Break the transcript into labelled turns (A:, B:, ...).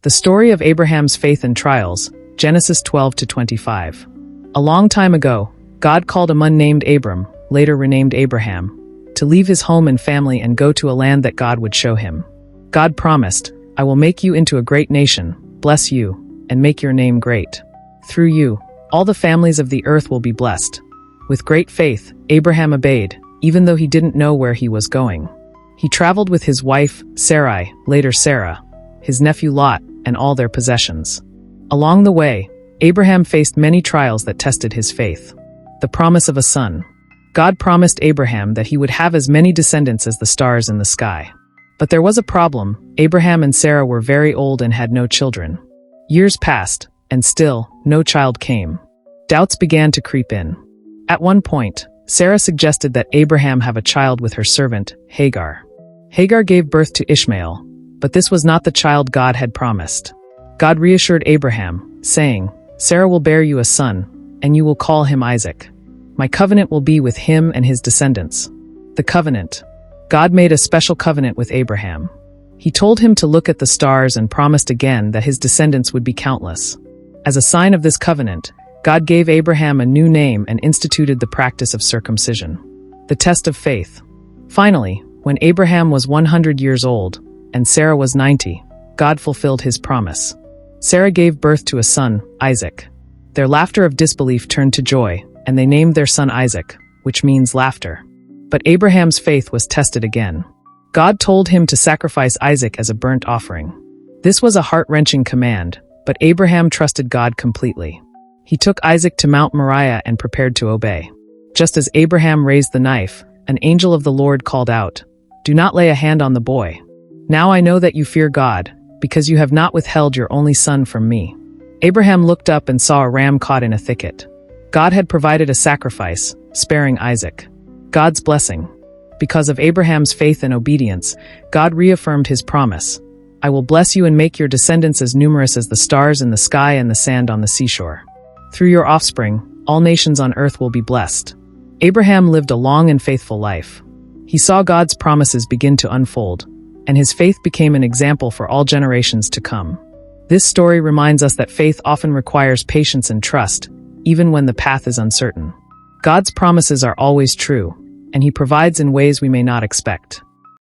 A: The story of Abraham's faith and trials, Genesis 12-25. A long time ago, God called a man named Abram, later renamed Abraham, to leave his home and family and go to a land that God would show him. God promised, "I will make you into a great nation, bless you, and make your name great. Through you, all the families of the earth will be blessed." With great faith, Abraham obeyed, even though he didn't know where he was going. He traveled with his wife, Sarai, later Sarah, his nephew Lot, and all their possessions. Along the way, Abraham faced many trials that tested his faith. The promise of a son. God promised Abraham that he would have as many descendants as the stars in the sky. But there was a problem. Abraham and Sarah were very old and had no children. Years passed, and still, no child came. Doubts began to creep in. At one point, Sarah suggested that Abraham have a child with her servant, Hagar. Hagar gave birth to Ishmael, but this was not the child God had promised. God reassured Abraham, saying, "Sarah will bear you a son, and you will call him Isaac. My covenant will be with him and his descendants." The covenant. God made a special covenant with Abraham. He told him to look at the stars and promised again that his descendants would be countless. As a sign of this covenant, God gave Abraham a new name and instituted the practice of circumcision. The test of faith. Finally, when Abraham was 100 years old, and Sarah was 90, God fulfilled his promise. Sarah gave birth to a son, Isaac. Their laughter of disbelief turned to joy, and they named their son Isaac, which means laughter. But Abraham's faith was tested again. God told him to sacrifice Isaac as a burnt offering. This was a heart-wrenching command, but Abraham trusted God completely. He took Isaac to Mount Moriah and prepared to obey. Just as Abraham raised the knife, an angel of the Lord called out, "Do not lay a hand on the boy. Now I know that you fear God, because you have not withheld your only son from me." Abraham looked up and saw a ram caught in a thicket. God had provided a sacrifice, sparing Isaac. God's blessing. Because of Abraham's faith and obedience, God reaffirmed his promise. "I will bless you and make your descendants as numerous as the stars in the sky and the sand on the seashore. Through your offspring, all nations on earth will be blessed." Abraham lived a long and faithful life. He saw God's promises begin to unfold, and his faith became an example for all generations to come. This story reminds us that faith often requires patience and trust, even when the path is uncertain. God's promises are always true, and he provides in ways we may not expect.